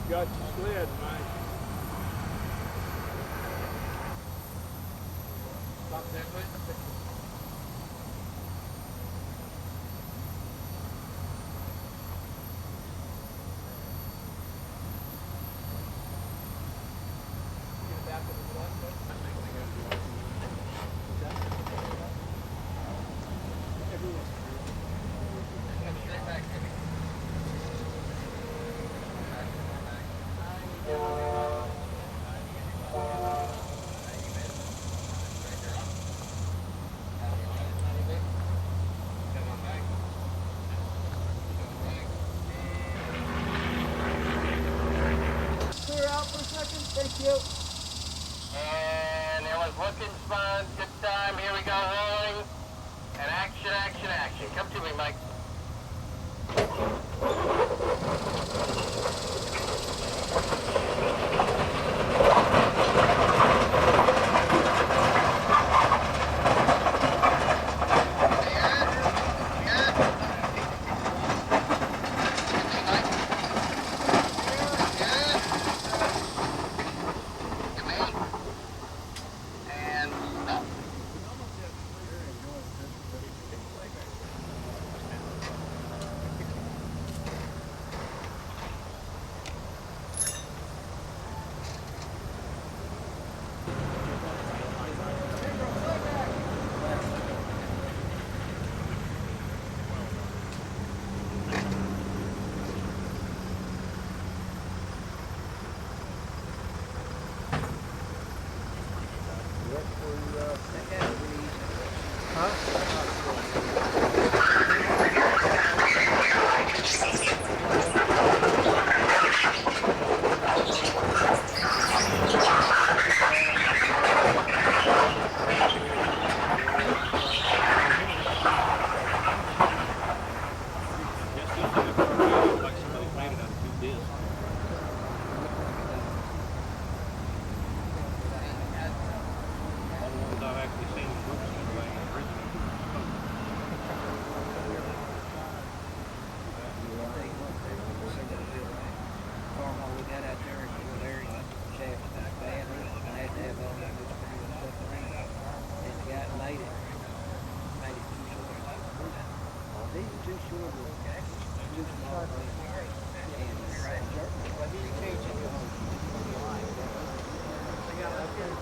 Got your sled, Mike. Stop that, please. Thank you. And it was looking fun. Good time. Here we go. Rolling. And action, action, action. Come to me, Mike.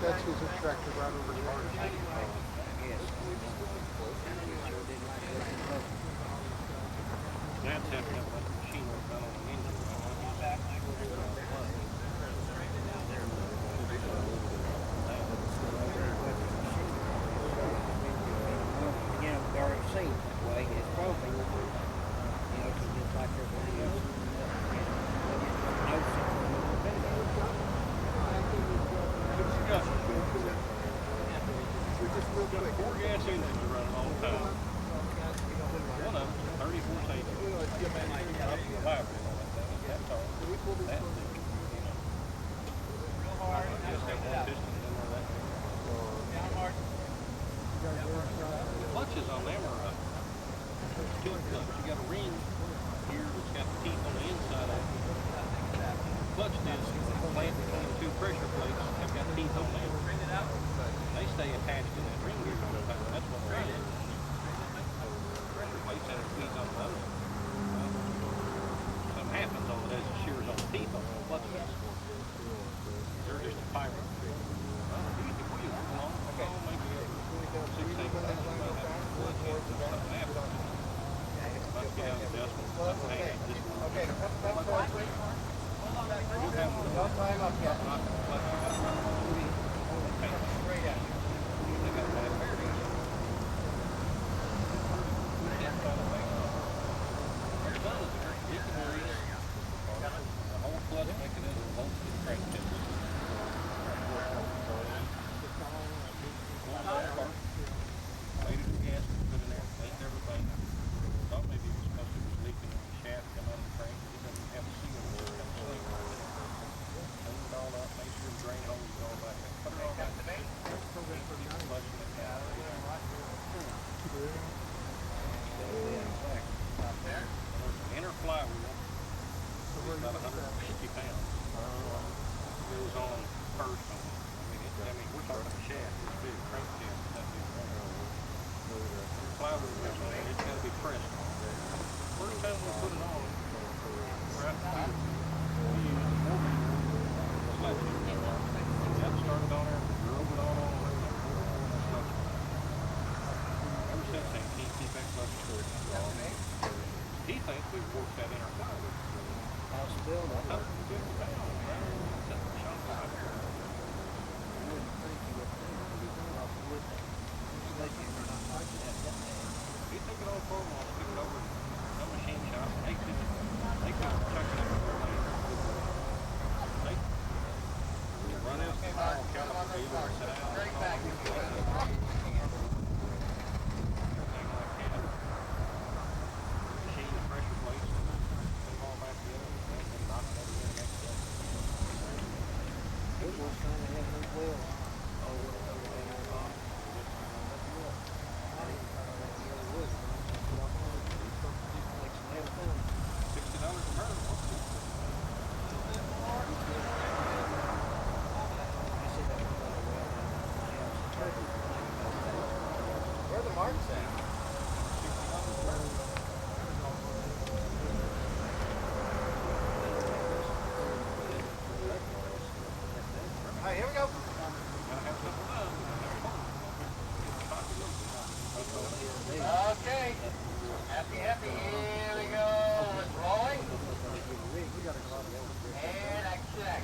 That's his tractor right over here. Dad's having to have like a machine work done on the engine. You know, they're already seen that way. It's probably, you know, just like everybody else. Four gas engines are running all the time. One of them, 34 stages. Up to the vibrate. That's all. That thing, you know. Real hard. Just have one piston in there that big. The clutches on them are two clutches. You got a ring here that's got the teeth on the inside of it. Clutch discs plant between the two pressure plates have got teeth on them. They stay attached to that ring gear all the time. That's what they're in. Pressure plates have teeth on those. Well, something happens on it as it shears on the teeth on the clutch discs. They're just a fiber. Well, if you work along, maybe 6, 8 months, something happens. Must get out of adjustment. Something happens. Okay, Time up yet. Inner flywheel is about 150 pounds. Goes on first on it. We're talking a shaft. It's big, crankshaft. That big. Flywheel goes on it. It's got to be pressed on. First time we put it on, right here, we used a 4-meter sledgehammer. Got it started on there, drove it on over and ever since then, can't keep that clutch straight. He thinks we've worked that inner flywheel. How's it built? 150 pounds. That's a chunk right there. He took it all for him, took it over to some machine shop, and they could chuck it up there later. They run out the caliper either side, everything like that. Machine the pressure plates, and put them all back together, and then knock it over there next day. It was trying to have those wheels. Where are the marks at? Alright, here we go. Okay. Happy, here we go. It's rolling. And action.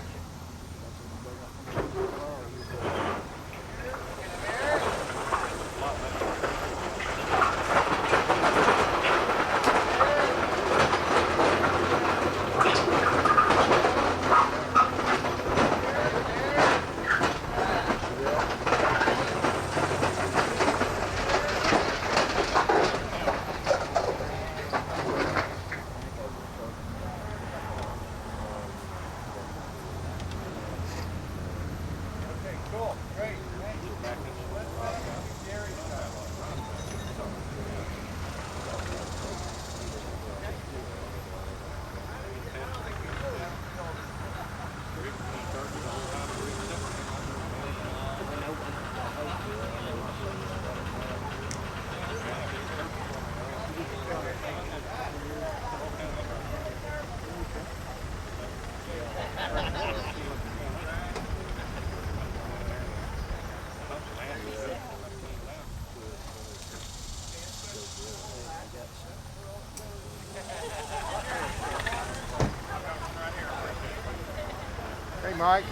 Hey, Mike.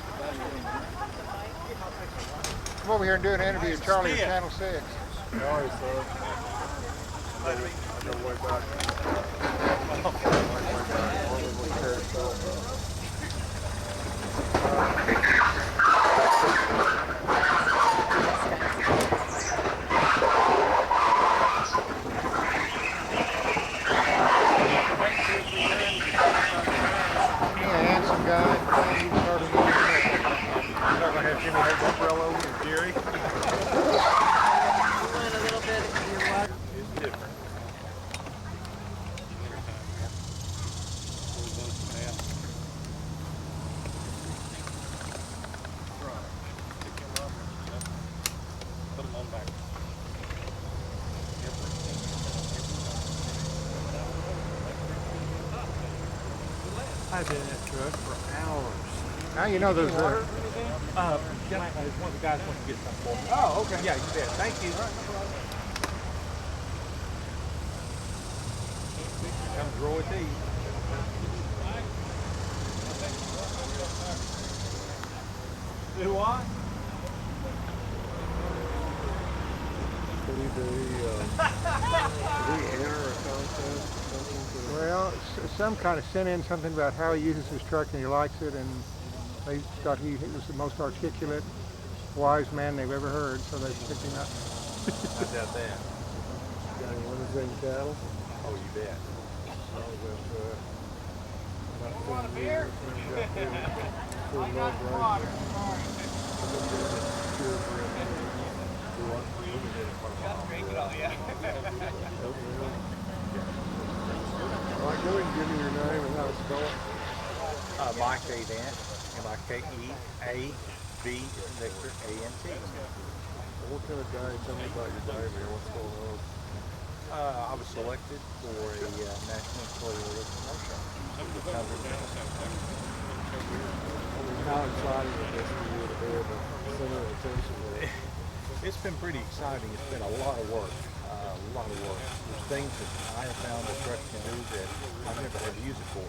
Come over here and do an interview with Charlie at Channel 6. Sorry, sir. I gotta way back. Handsome guy. He started moving up. You're not gonna have Jimmy Hague over and Jerry? It's different. Put them on back. I've been in that truck for hours. Now you know those are. One of the guys wants to get something for me. Oh, okay. Yeah, you bet. Thank you. Comes Roy T. Do what? Well, some kind of sent in something about how he uses his truck and he likes it, and they thought he was the most articulate, wise man they've ever heard, so they picked him up. I doubt that. Got any limousine cattle? Oh, you bet. Want a beer? Drink it all, yeah. Go ahead and give me your name and how to spell it. Mike Avant, M-I-K-E-A-V is Victor, A-N-T. What kind of day? Tell me about your day here. What's going on? I was selected for a national Toyota commercial. How exciting is this for you to be able to center attention there? It's been pretty exciting. It's been a lot of work. There's things that I have found that truck can do that I've never had to use it for.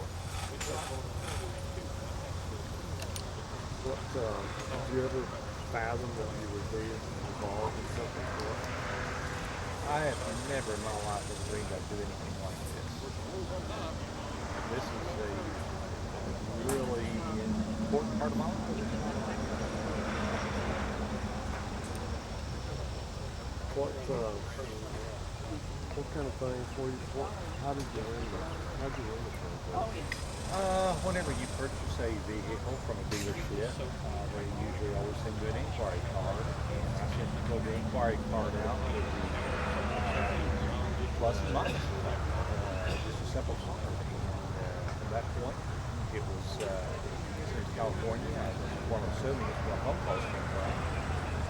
What, did you ever fathom that you would be involved in something like that? I have never in my life ever dreamed I'd do anything like this. This is a really important part of my life. What kind of things how did you win this? How'd you win the contest? Whenever you purchase a vehicle from a dealership, they usually always send you an inquiry card, and I sent the inquiry card out with the plus and minus. Just a simple card. And from that point, it was since California, I was one of assuming it's where home calls came from.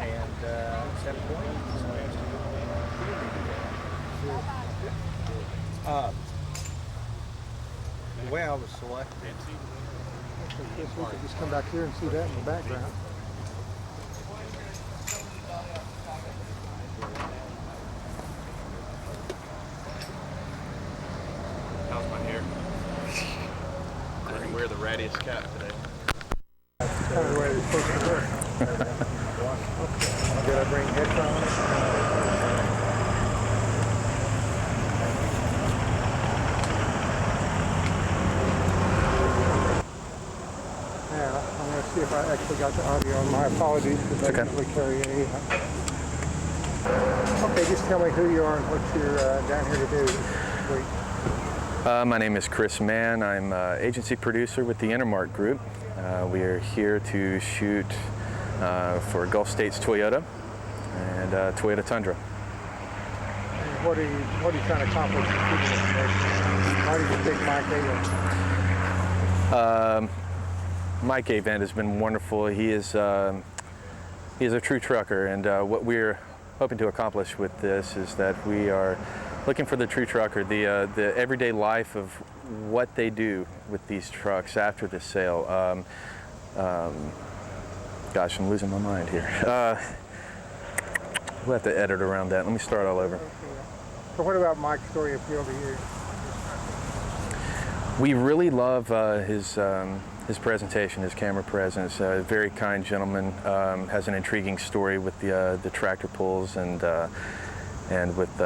And at that point, the way I was selected. Guess we could just come back here and see that in the background. How's my hair? I didn't wear the rattiest cap today. That's kind of the way it's supposed to work. Okay. Did I bring headphones? I'm going to see if I actually got the audio on. My apologies, because I usually carry any. Okay, just tell me who you are and what you're down here to do this week. My name is Chris Mann. I'm agency producer with the Intermark Group. We are here to shoot for Gulf States Toyota and Toyota Tundra. And what are you trying to accomplish with shooting this? Why did you pick Mike Avant? Mike Avant has been wonderful. He is a true trucker, and what we're hoping to accomplish with this is that we are looking for the true trucker, the everyday life of what they do with these trucks after the sale. Gosh, I'm losing my mind here. We'll have to edit around that. Let me start all over. So what about Mike's story appeal to you? We really love his presentation, his camera presence. Very kind gentleman, has an intriguing story with the tractor pulls and with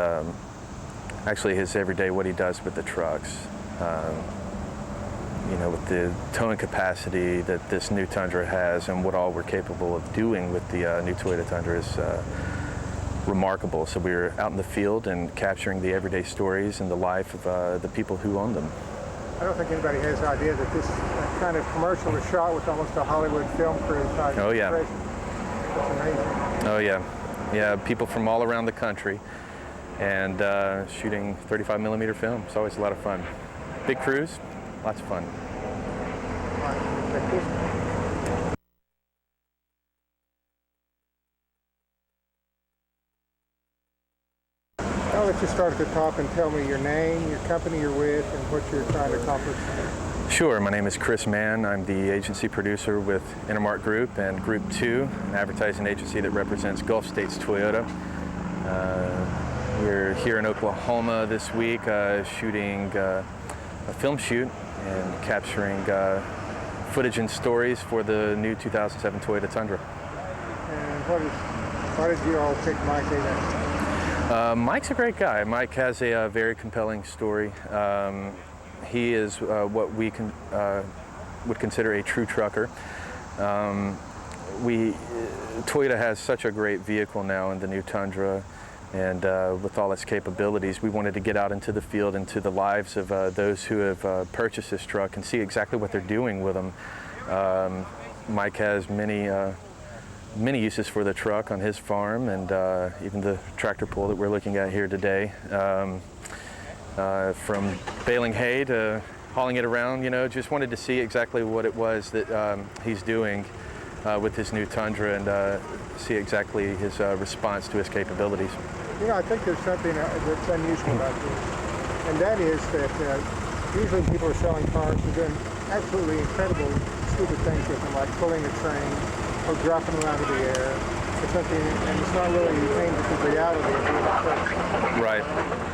actually his everyday, what he does with the trucks. You know, with the towing capacity that this new Tundra has and what all we're capable of doing with the new Toyota Tundra is remarkable. So we were out in the field and capturing the everyday stories and the life of the people who own them. I don't think anybody has the idea that this kind of commercial is shot with almost a Hollywood film crew type. Oh yeah. That's amazing. Oh yeah. Yeah, people from all around the country and shooting 35mm film. It's always a lot of fun. Big crews, lots of fun. All right, take this. I'll let you start at the top and tell me your name, your company you're with, and what you're trying to accomplish. Sure, my name is Chris Mann. I'm the agency producer with Intermark Group and Group 2, an advertising agency that represents Gulf States Toyota. We're here in Oklahoma this week shooting a film shoot and capturing footage and stories for the new 2007 Toyota Tundra. And why did you all pick Mike Avant? Mike's a great guy. Mike has a very compelling story. He is what we would consider a true trucker. Toyota has such a great vehicle now in the new Tundra, and with all its capabilities, we wanted to get out into the field, into the lives of those who have purchased this truck and see exactly what they're doing with them. Mike has many uses for the truck on his farm, and even the tractor pull that we're looking at here today. from baling hay to hauling it around, you know, just wanted to see exactly what it was that he's doing with his new Tundra and see exactly his response to his capabilities. You know, I think there's something that's unusual about this, and that is that usually people are selling cars and doing absolutely incredible, stupid things with them, like pulling a train or dropping them out of the air or something, and it's not really aimed at the reality of being a truck. Right.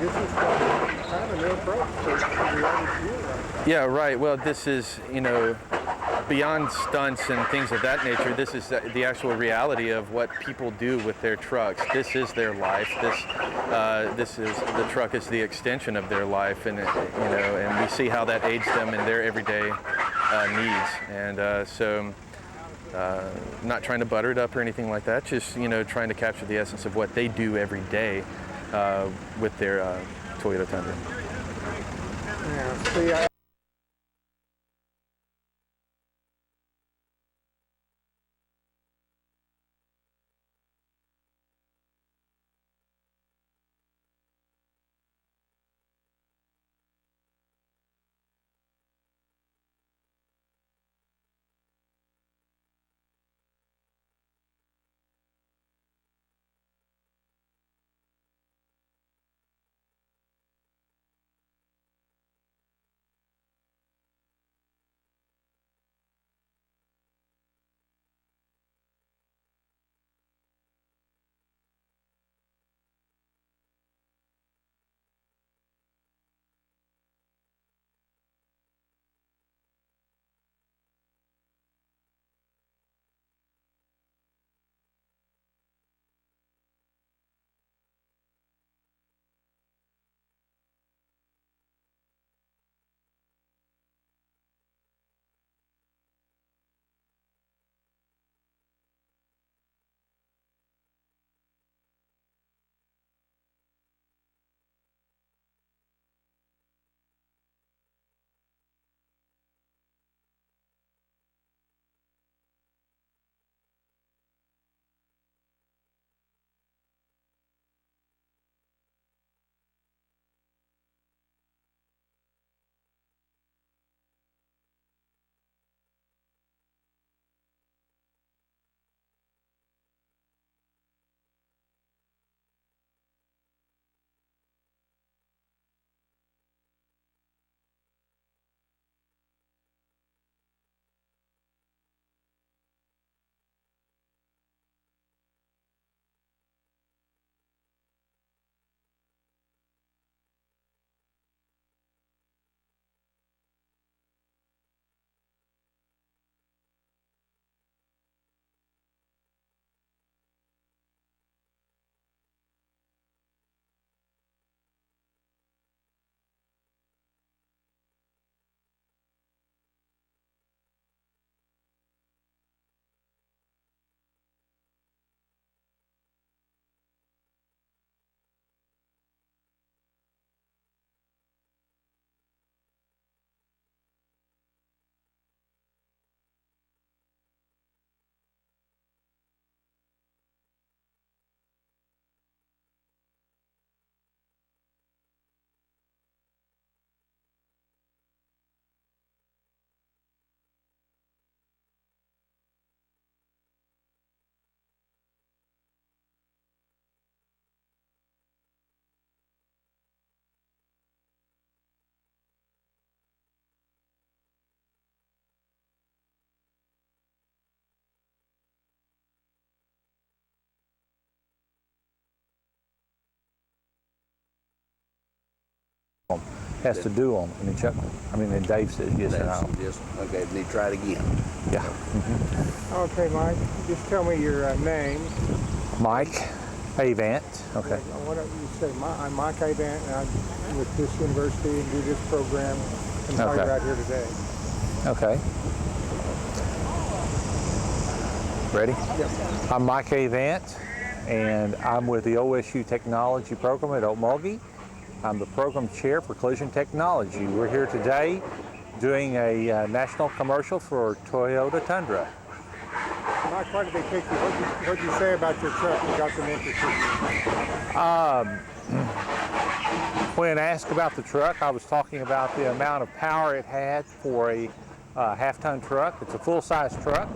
This is kind of a new approach to the average viewer, right? Yeah, right. Well, this is, you know, beyond stunts and things of that nature, this is the actual reality of what people do with their trucks. This is their life. This is the truck is the extension of their life, and you know, and we see how that aids them in their everyday needs. And so, not trying to butter it up or anything like that. Just, you know, trying to capture the essence of what they do every day with their Toyota Tundra. Yeah. See, has to do on it. And Chuck, and Dave says yes and no. Yes. Okay, then try it again. Yeah. Okay, Mike, just tell me your name. Mike Avant. Okay. What do you say? I'm Mike Avant, and I'm with this university and do this program, and how you're out here today. Okay. Ready? Yes. I'm Mike Avant, and I'm with the OSU Technology Program at Okmulgee. I'm the program chair for collision technology. We're here today doing a national commercial for Toyota Tundra. Mike, why did they take you? What did you say about your truck that got them interested? When asked about the truck, I was talking about the amount of power it had for a half-ton truck. It's a full-size truck.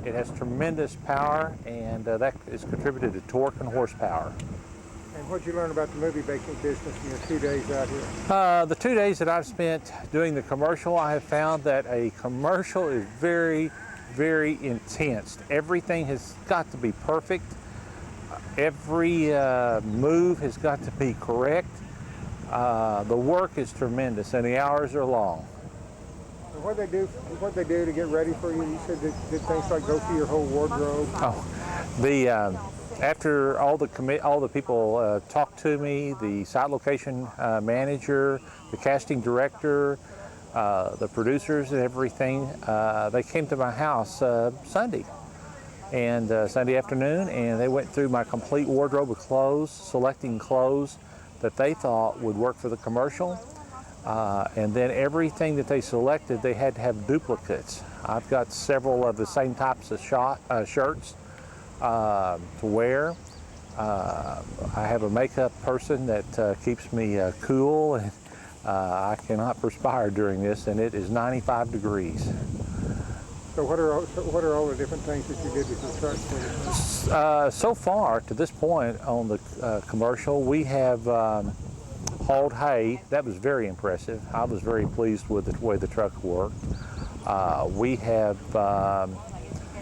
It has tremendous power, and that is contributed to torque and horsepower. And what did you learn about the movie making business in your 2 days out here? The 2 days that I've spent doing the commercial, I have found that a commercial is very, very intense. Everything has got to be perfect. Every move has got to be correct. The work is tremendous, and the hours are long. And what they do to get ready for you? You said did things like go through your whole wardrobe. Oh, after all the people talked to me, the site location manager, the casting director, the producers, and everything, they came to my house Sunday afternoon, and they went through my complete wardrobe of clothes, selecting clothes that they thought would work for the commercial. And then everything that they selected, they had to have duplicates. I've got several of the same types of shirts to wear. I have a makeup person that keeps me cool, and I cannot perspire during this, and it is 95 degrees. So what are all the different things that you did with your truck for the so far, to this point on the commercial, we have hauled hay. That was very impressive. I was very pleased with the way the truck worked. We have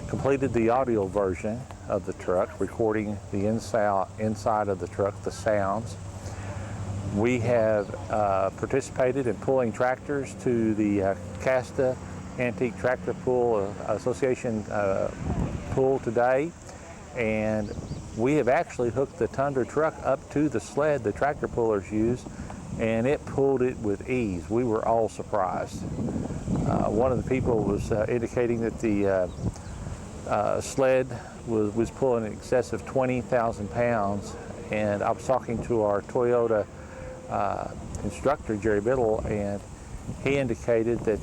completed the audio version of the truck, recording the inside of the truck, the sounds. We have participated in pulling tractors to the Casta Antique Tractor Pull Association pool today, and we have actually hooked the Tundra truck up to the sled the tractor pullers use, and it pulled it with ease. We were all surprised. One of the people was indicating that the sled was pulling in excess of 20,000 pounds, and I was talking to our Toyota instructor, Jerry Biddle, and he indicated that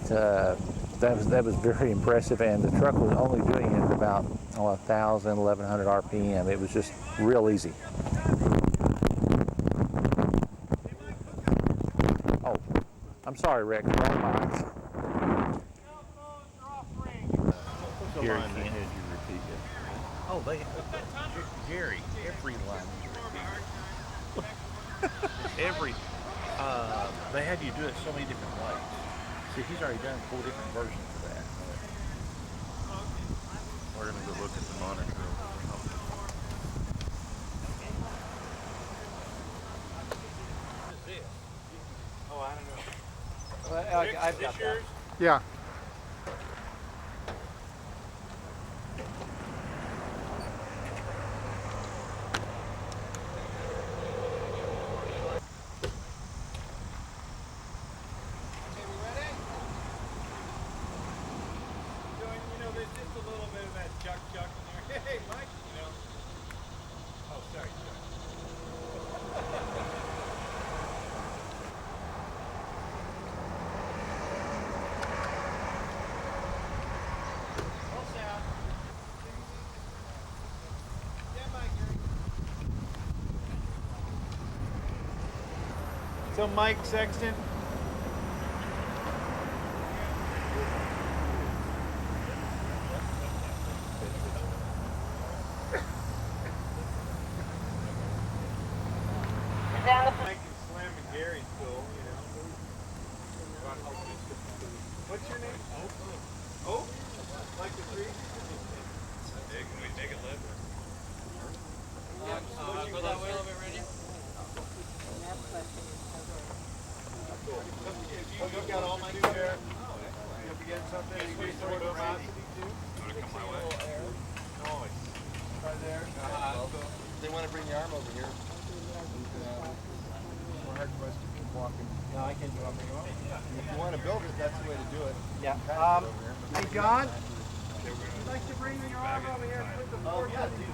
that was very impressive, and the truck was only doing it at about 1,000, 1,100 RPM. It was just real easy. Oh, I'm sorry, Rick. Wrong mic. Gary can't have you repeat it. Oh, Gary, every line you repeat. They had you do it so many different ways. See, he's already done 4 different versions of that. We're going to go look at the monitor. Oh, I don't know. Well, I've got that. Yeah. Hey, Mike, you know. Oh, sorry, Roll sound. Stand by, Gary. So, Mike Sexton. What's your name? Oh, like the tree? Can we take it live? Go that way a little bit, Randy. If you got all my there, you'll be getting something. You can sort of velocity too. Come my way. Nice. Right there. They want to bring your arm over here. More hard for us to keep walking. No, I can do it. If you want to build it, that's the way to do it. Yeah. Hey, John, you'd like to bring your arm over here and put the board on the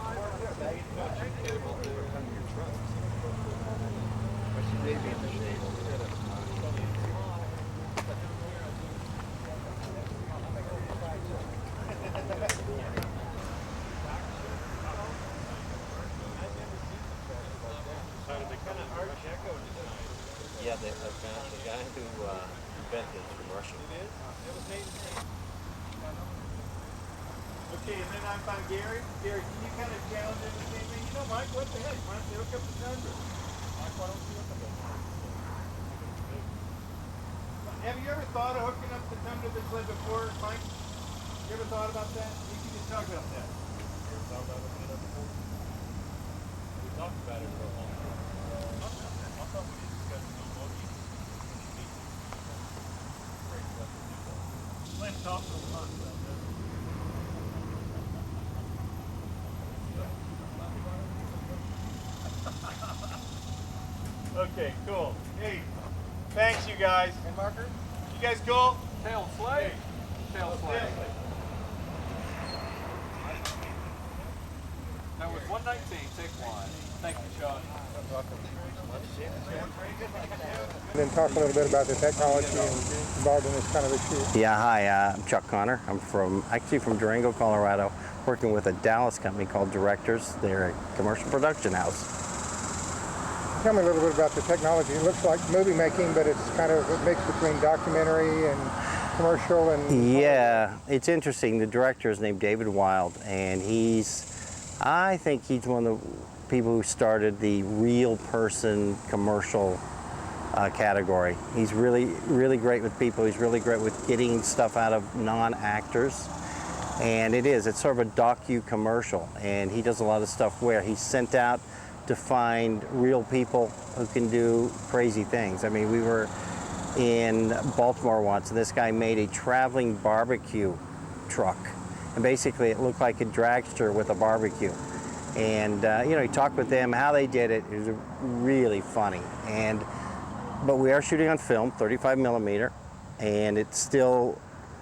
How did they come Yeah, the guy who invented it from Russia. Okay, and then I'm by Gary. Gary, can you kind of challenge him the same thing? You know, Mike, what the heck? Why don't you hook up the Tundra? Mike, why don't you hook up the Tundra? Have you ever thought of hooking up the Tundra that's led before, Mike? You ever thought about that? You can just talk about that. You ever thought about hooking it up before? We talked about it for a long time. I thought we did discuss Okmulgee. Let's talk for a month about that. Okay, cool. Hey, thanks you guys. And Marker? You guys cool? Tail slate. Tail slate. That was 119, take one. Thank you, Sean. And then talk a little bit about the technology involved in this kind of issue. Yeah, hi, I'm Chuck Connor. I'm actually from Durango, Colorado, working with a Dallas company called Directors. They're a commercial production house. Tell me a little bit about the technology. It looks like movie making, but it's kind of a mix between documentary and commercial and... Yeah, it's interesting. The director is named David Wild, and I think he's one of the people who started the real person commercial category. He's really, really great with people. He's really great with getting stuff out of non-actors. And it's sort of a docu-commercial. And he does a lot of stuff where he's sent out to find real people who can do crazy things. I mean, we were in Baltimore once, and this guy made a traveling barbecue truck. And basically, it looked like a dragster with a barbecue. And he talked with them, how they did it. It was really funny. But we are shooting on film, 35 millimeter, and it's still,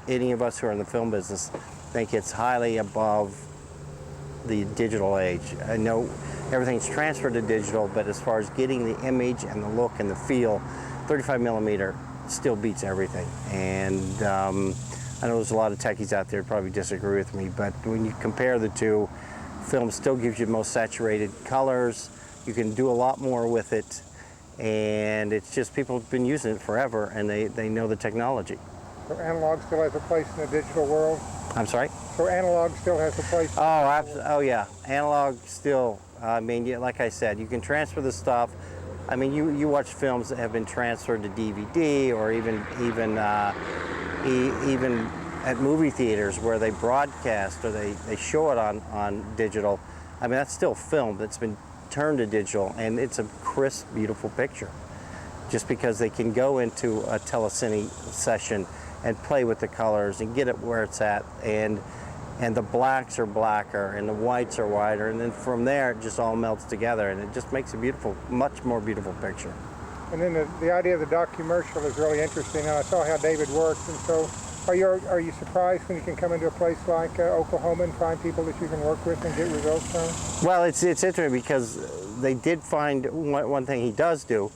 any of us who are in the film business think it's highly above the digital age. I know everything's transferred to digital, but as far as getting the image and the look and the feel, 35 millimeter still beats everything. And I know there's a lot of techies out there who probably disagree with me, but when you compare the two, film still gives you the most saturated colors. You can do a lot more with it, and it's just people have been using it forever, and they know the technology. So analog still has a place in the digital world? I'm sorry? So analog still has a place? Oh yeah, analog still. I mean, like I said, you can transfer the stuff. I mean, you watch films that have been transferred to DVD, or even at movie theaters where they broadcast or they show it on digital. I mean, that's still film that's been turned to digital, and it's a crisp, beautiful picture. Just because they can go into a telecine session and play with the colors and get it where it's at, and the blacks are blacker and the whites are whiter, and then from there it just all melts together, and it just makes a beautiful, much more beautiful picture. And then the idea of the docu-commercial is really interesting, and I saw how David works, and so are you surprised when you can come into a place like Oklahoma and find people that you can work with and get results from? Well, it's interesting because they did find one thing he does do,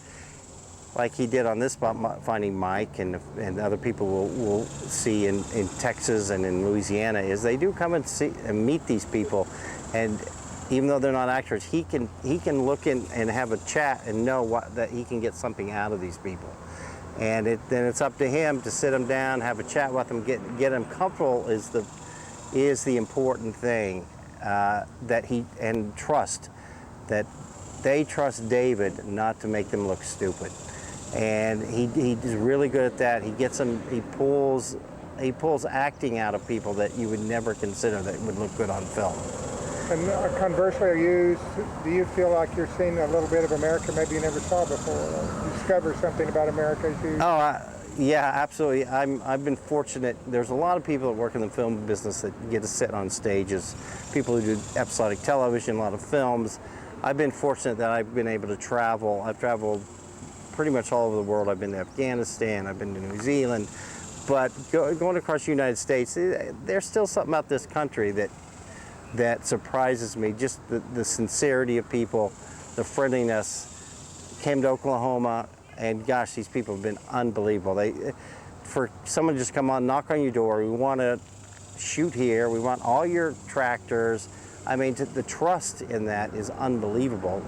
like he did on this spot, finding Mike and other people we'll see in Texas and in Louisiana, is they do come and see and meet these people, and even though they're not actors, he can look in and have a chat and know that he can get something out of these people. And then it's up to him to sit them down, have a chat with them, get them comfortable is the important thing, and trust, that they trust David not to make them look stupid. And he's really good at that. He pulls acting out of people that you would never consider that would look good on film. And conversely, do you feel like you're seeing a little bit of America maybe you never saw before? Or discover something about America as you... Yeah, absolutely. I've been fortunate. There's a lot of people that work in the film business that get to sit on stages, people who do episodic television, a lot of films. I've been fortunate that I've been able to travel. I've traveled pretty much all over the world. I've been to Afghanistan, I've been to New Zealand, but going across the United States, there's still something about this country that surprises me. Just the sincerity of people, the friendliness. Came to Oklahoma, and gosh, these people have been unbelievable. For someone to just come on, knock on your door, we want to shoot here, we want all your tractors. I mean, the trust in that is unbelievable.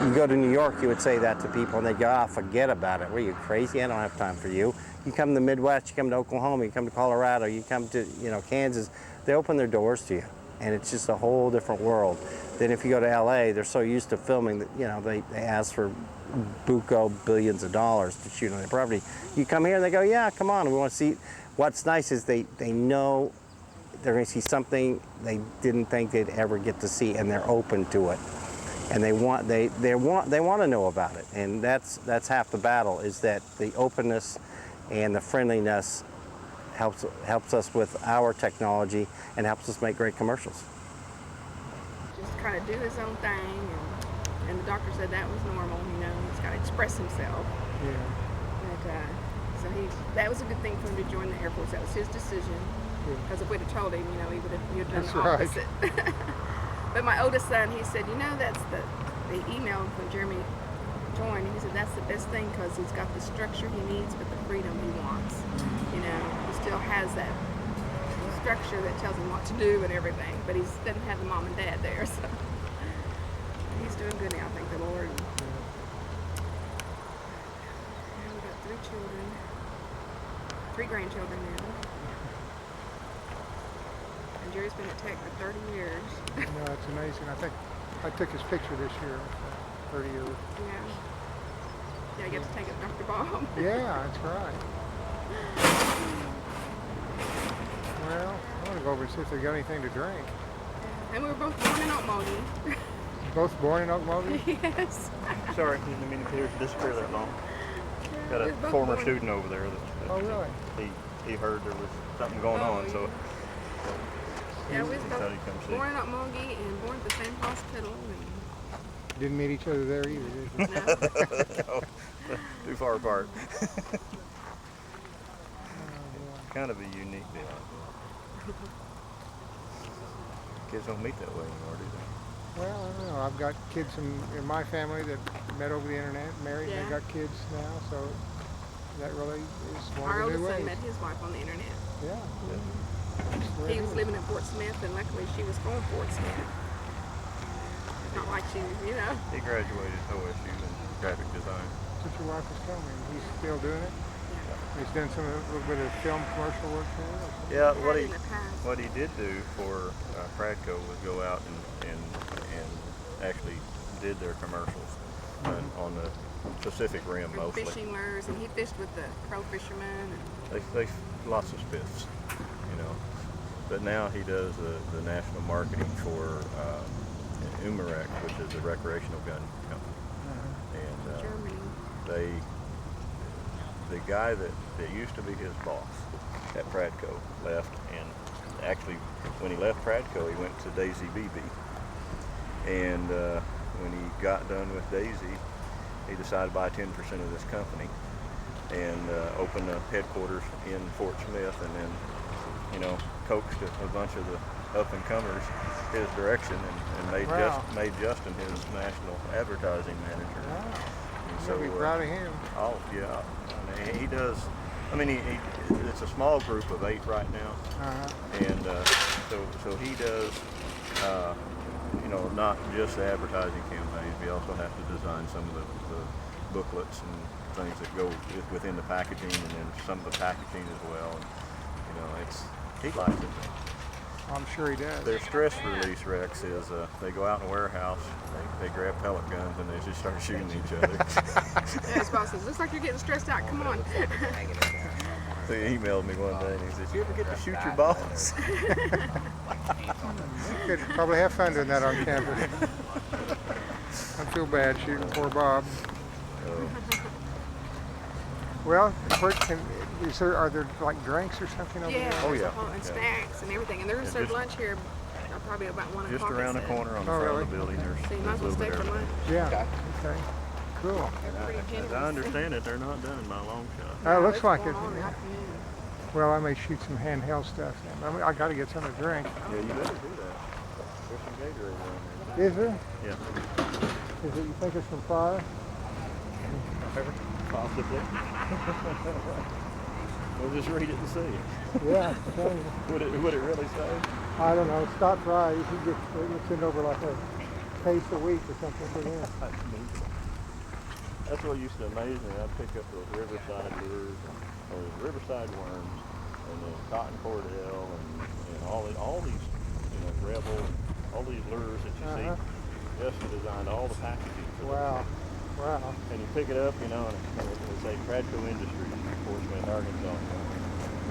you go to New York, you would say that to people, and they'd go, "Ah, forget about it. What are you, crazy? I don't have time for you." You come to the Midwest, you come to Oklahoma, you come to Colorado, you come to Kansas. They open their doors to you, and it's just a whole different world. Then if you go to LA, they're so used to filming that they ask for buco billions of dollars to shoot on their property. You come here and they go, "Yeah, come on, we want to see." What's nice is they know they're going to see something they didn't think they'd ever get to see, and they're open to it, and they want to know about it, and that's half the battle, is that the openness and the friendliness helps us with our technology and helps us make great commercials. Just kind of do his own thing, and the doctor said that was normal. He's got to express himself. Yeah. But, so that was a good thing for him to join the Air Force. That was his decision. Because if we'd have told him, he would have done the opposite. Right. But my oldest son, he said, that's the email when Jeremy joined. He said that's the best thing because he's got the structure he needs, but the freedom he wants. He still has that structure that tells him what to do and everything, but he doesn't have the mom and dad there. So he's doing good now, thank the Lord. And we got 3 children, 3 grandchildren now. And Jerry's been at Tech for 30 years. No, it's amazing. I think I took his picture this year, 30 years. Yeah, I get to take it with Dr. Bob. Yeah, that's right. Well, I want to go over and see if they got anything to drink. And we were both born in Okmulgee. Both born in Okmulgee? Yes. Sorry, didn't mean to disappear that long. Got a former student over there. Oh, really? He heard there was something going on, so. Yeah, we was both born in Okmulgee and born at the same hospital. And didn't meet each other there either, did you? No, too far apart. Kind of a unique deal. Kids don't meet that way anymore, do they? Well, I don't know. I've got kids in my family that met over the internet, married, and they got kids now, so that really is one Our of the new oldest son ways. met his wife on the internet. Yeah. He was living in Fort Smith, and luckily she was from Fort Smith. It's not like she, He graduated OSU in graphic design. That's what your wife was telling me. He's still doing it? Yeah. He's done a little bit of film commercial work there? Yeah, what he did do for Pradco was go out and actually did their commercials on the Pacific Rim mostly. Fishing lures, and he fished with the pro fishermen. They lots of spiffs, But now he does the national marketing for Umarek, which is a recreational gun company. And Germany. The guy that used to be his boss at Pradco left, and actually when he left Pradco, he went to Daisy BB. And when he got done with Daisy, he decided to buy 10% of this company and open a headquarters in Fort Smith, and then coaxed a bunch of the up and comers his direction and made Justin his national advertising manager. Wow. And so be proud of him. Oh yeah, he does. It's a small group of 8 right now, and so he does. Not just the advertising campaigns. We also have to design some of the booklets and things that go within the packaging, and then some of the packaging as well. And, he likes it. I'm sure he does. Their stress release, Rex, is they go out in a warehouse, they grab pellet guns, and they just start shooting each other. Yeah, his boss says, "Looks like you're getting stressed out. Come on." He emailed me one day and he said, "You ever get to shoot your boss?" You could probably have fun doing that on campus. I feel bad shooting poor Bob. Well, are there like drinks or something over there? Oh yeah. And snacks and everything. And they're going to serve lunch here probably about 1 o'clock. Just around the corner on the front of the building. So you might as well stay for lunch. Yeah. Okay. Cool. As I understand it, they're not done by a long shot. It looks like it. Well, I may shoot some handheld stuff then. I got to get something to drink. Yeah, you better do that. There's some Gatorade around there. Is there? Yeah. Is it? You think it's from Fire? Possibly. We'll just read it and see. Yeah. Would it really say? I don't know. Stop Fry. He gets it over like a case a week or something for them. That's what used to amaze me. I'd pick up those riverside lures, or the riverside worms, and then cotton cordell, and all these, you know, rebel, and all these lures that you see. Justin designed all the packaging for Wow. Wow. And you pick it up, you know, and it say Pradco Industries, Fort Smith, Arkansas.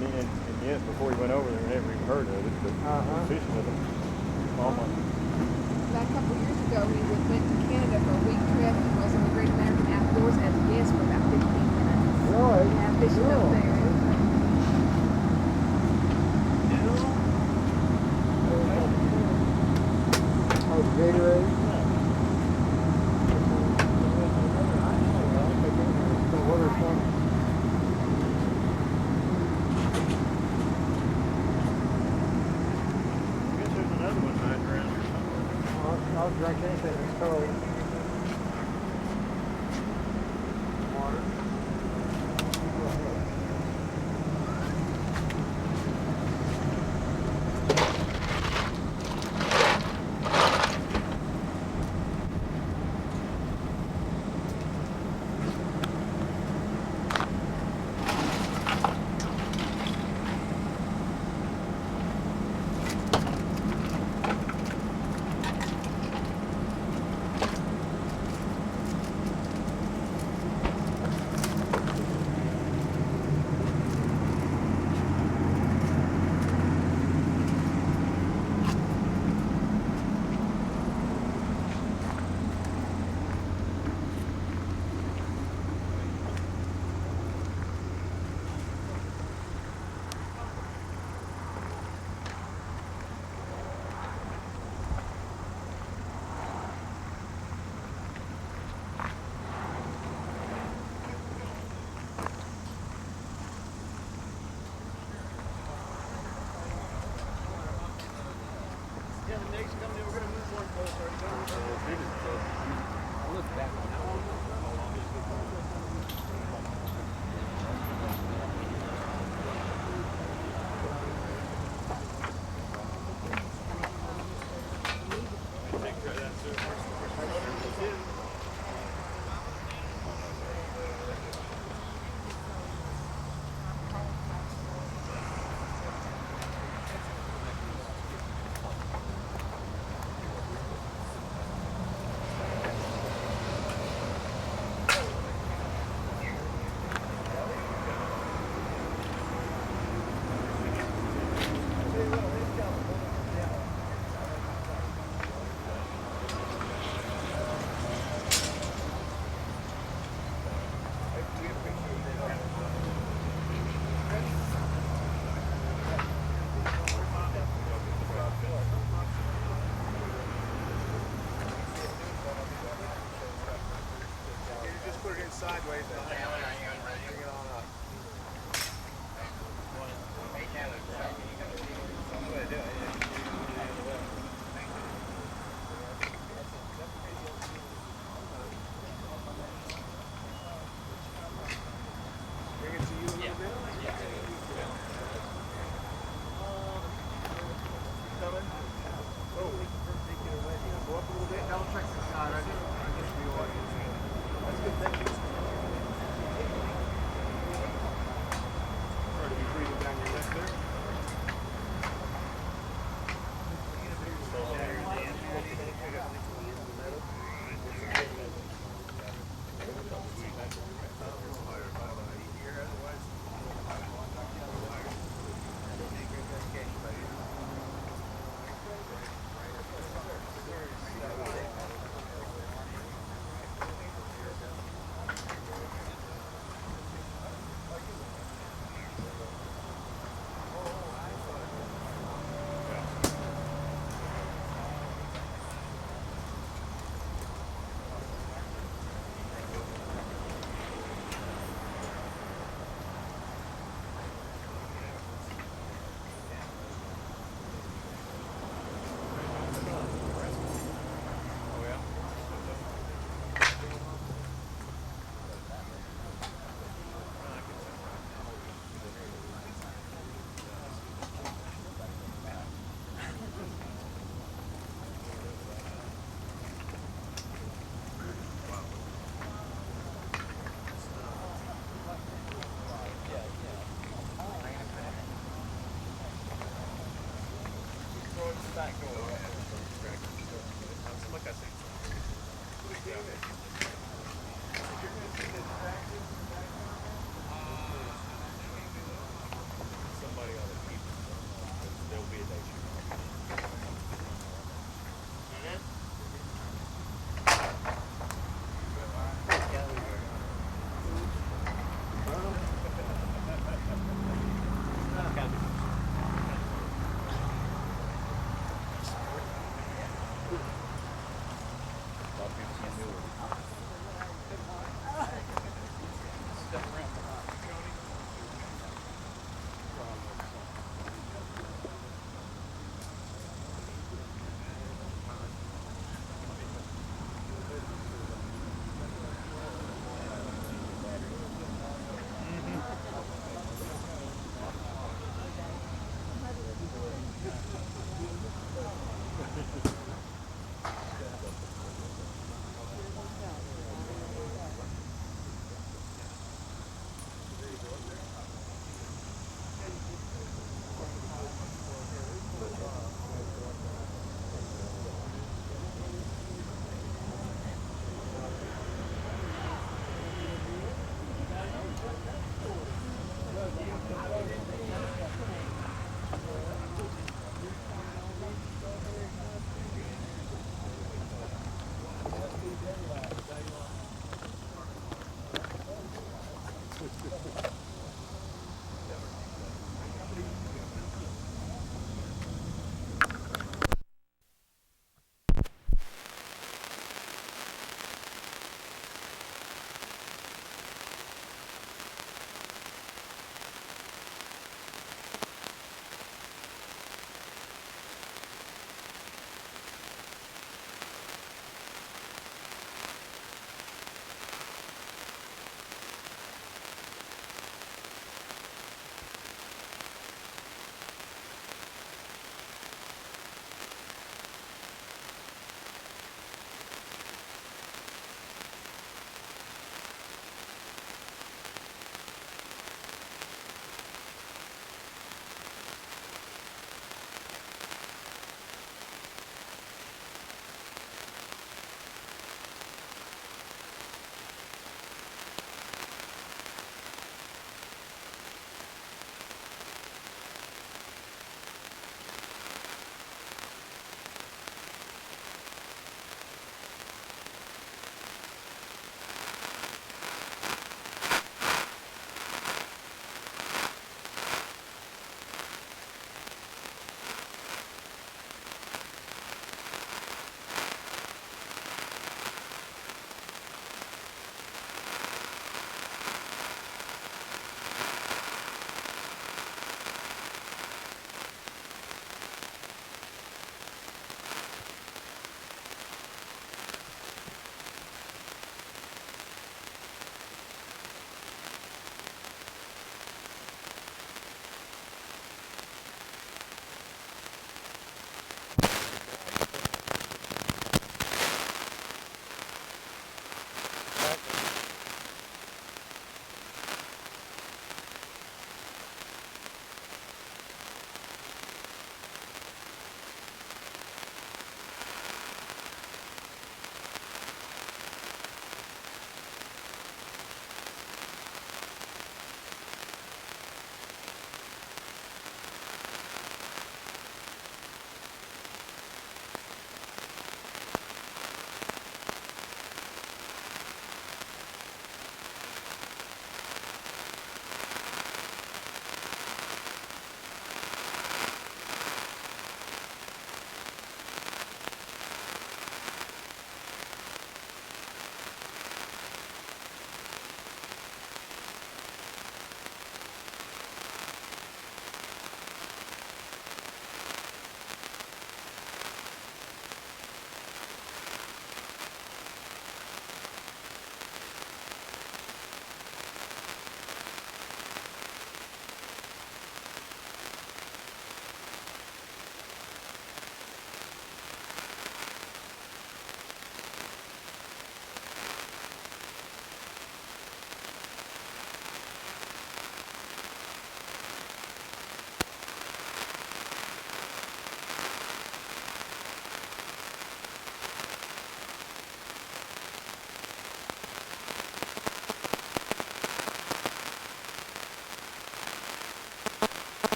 And yet, before he went over there, never even heard of it, but fishing with them. About a couple years ago, we went to Canada for a week trip and was on the Great American Outdoors as a guest for about 15 minutes. Really? Yeah, fishing up there. Oh, the Gatorade? The water's fun. I guess there's another one hiding around here somewhere. I'll drink anything that's cold. Water. Sideways, and bring it on up. Bring it to you a little bit? Coming? Oh, go up a little bit. Double check the side right here. That's good, thank you. Sorry to be breathing down your neck there.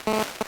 Bye.